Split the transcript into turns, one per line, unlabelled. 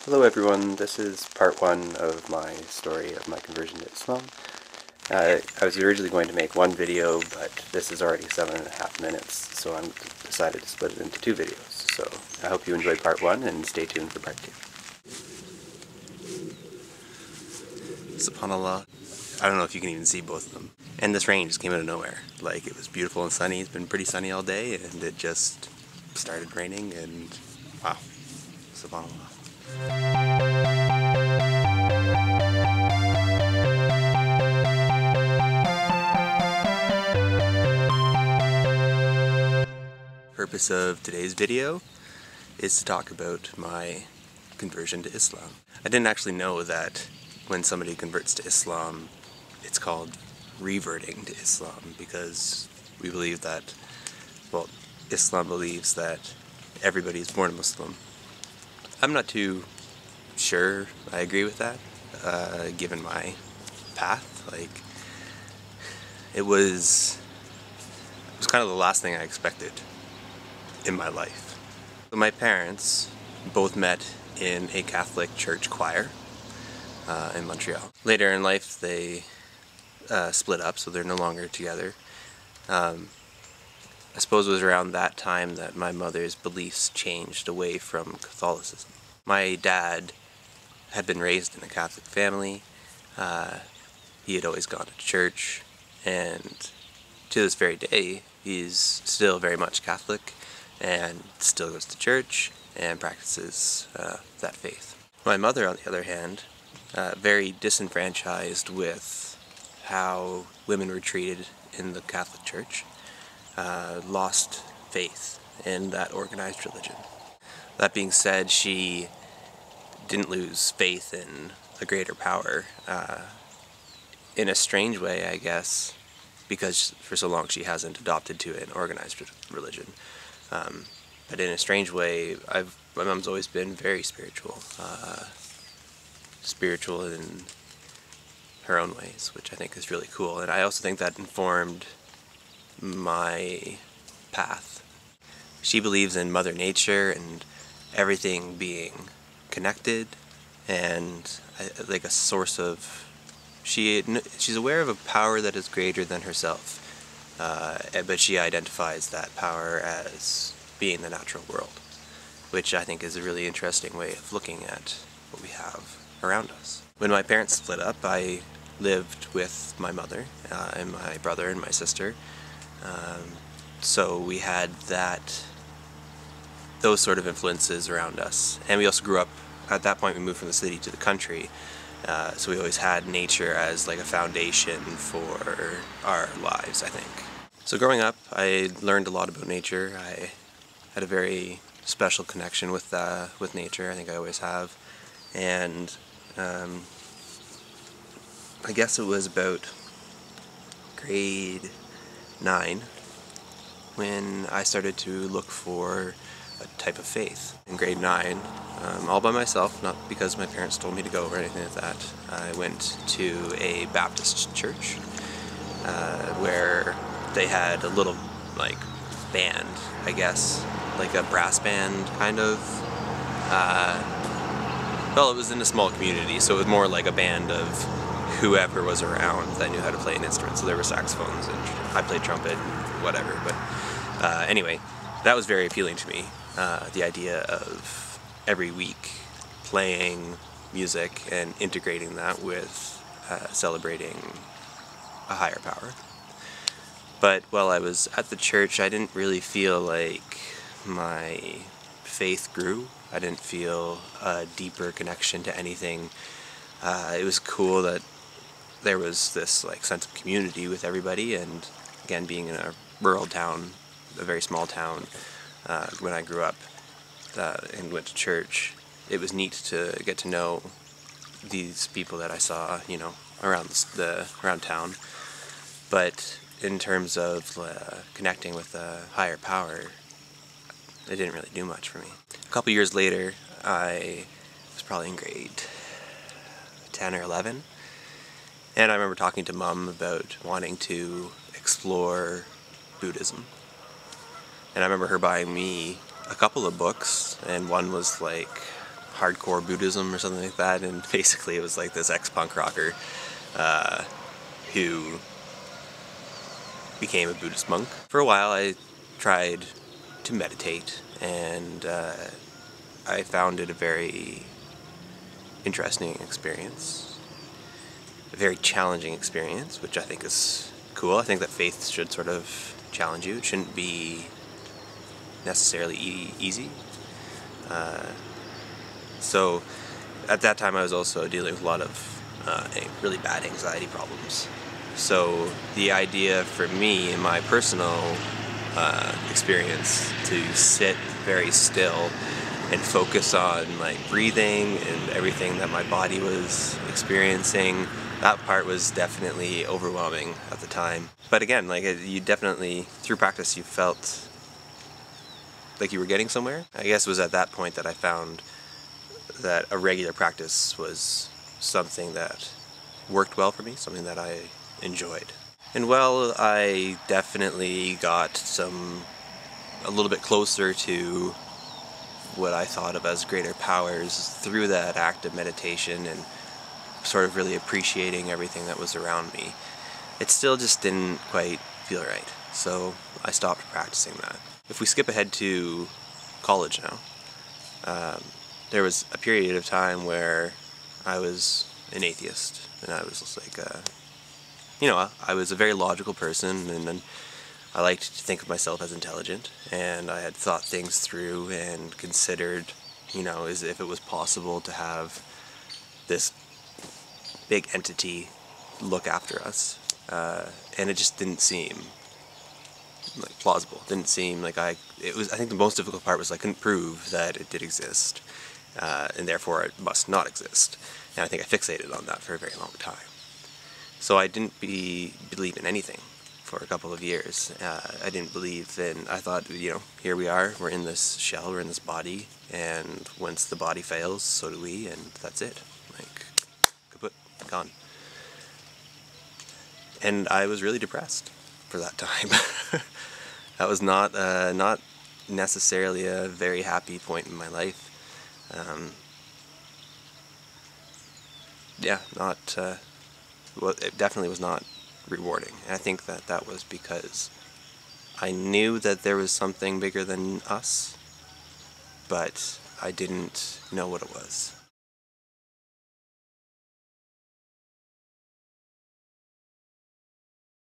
Hello everyone, this is part one of my story of my conversion to Islam. I was originally going to make one video, but this is already 7.5 minutes, so I decided to split it into two videos. So I hope you enjoyed part one and stay tuned for part two. SubhanAllah. I don't know if you can even see both of them. And this rain just came out of nowhere. Like, it was beautiful and sunny. It's been pretty sunny all day, and it just started raining, and wow. SubhanAllah. Purpose of today's video is to talk about my conversion to Islam. I didn't actually know that when somebody converts to Islam, it's called reverting to Islam, because we believe that, well, Islam believes that everybody is born a Muslim. I'm not too sure I agree with that, given my path. Like, it was kind of the last thing I expected in my life. So my parents both met in a Catholic church choir in Montreal. Later in life they split up, so they're no longer together. I suppose it was around that time that my mother's beliefs changed away from Catholicism. My dad had been raised in a Catholic family. He had always gone to church, and to this very day he's still very much Catholic and still goes to church and practices that faith. My mother, on the other hand, very disenfranchised with how women were treated in the Catholic Church, lost faith in that organized religion. That being said, she didn't lose faith in a greater power, in a strange way, I guess, because for so long she hasn't adopted to an organized religion. But in a strange way, my mom's always been very spiritual in her own ways, which I think is really cool. And I also think that informed my path. She believes in Mother Nature and everything being connected, and like a source of, she's aware of a power that is greater than herself, but she identifies that power as being the natural world, which I think is a really interesting way of looking at what we have around us. When my parents split up, I lived with my mother and my brother and my sister, so we had those sort of influences around us. And we also grew up, at that point we moved from the city to the country, so we always had nature as like a foundation for our lives, I think. So growing up, I learned a lot about nature. I had a very special connection with nature. I think I always have. And I guess it was about grade 9 when I started to look for a type of faith. In grade 9, all by myself, not because my parents told me to go or anything like that, I went to a Baptist church where they had a little, like, band, I guess, like a brass band, kind of. Well, it was in a small community, so it was more like a band of whoever was around that knew how to play an instrument. So there were saxophones, and I played trumpet, and whatever. But anyway, that was very appealing to me. The idea of every week playing music and integrating that with celebrating a higher power. But while I was at the church, I didn't really feel like my faith grew. I didn't feel a deeper connection to anything. It was cool that there was this like sense of community with everybody, and again, being in a rural town, a very small town, when I grew up and went to church, it was neat to get to know these people that I saw, you know, around town. But in terms of connecting with a higher power, it didn't really do much for me. A couple years later, I was probably in grade 10 or 11, and I remember talking to Mom about wanting to explore Buddhism. And I remember her buying me a couple of books, and one was like hardcore Buddhism or something like that, and basically it was like this ex-punk rocker who became a Buddhist monk. For a while I tried to meditate, and I found it a very interesting experience, a very challenging experience, which I think is cool. I think that faith should sort of challenge you. It shouldn't be necessarily easy. So at that time I was also dealing with a lot of really bad anxiety problems. So the idea for me in my personal experience to sit very still and focus on like breathing and everything that my body was experiencing, that part was definitely overwhelming at the time. But again, like you definitely, through practice, you felt like you were getting somewhere. I guess it was at that point that I found that a regular practice was something that worked well for me, something that I enjoyed. And well, I definitely got a little bit closer to what I thought of as greater powers through that act of meditation and sort of really appreciating everything that was around me. It still just didn't quite feel right, so I stopped practicing that. If we skip ahead to college now, there was a period of time where I was an atheist, and I was just like, I was a very logical person, and I liked to think of myself as intelligent, and I had thought things through and considered, as if it was possible to have this big entity look after us, and it just didn't seem like plausible. It didn't seem like I think the most difficult part was I couldn't prove that it did exist, and therefore it must not exist. And I think I fixated on that for a very long time. So I didn't believe in anything for a couple of years. I didn't believe in, I thought, here we are, we're in this shell, we're in this body, and once the body fails, so do we, and that's it. Like, kaput, gone. And I was really depressed for that time. That was not necessarily a very happy point in my life. Well, it definitely was not rewarding. And I think that was because I knew that there was something bigger than us, but I didn't know what it was.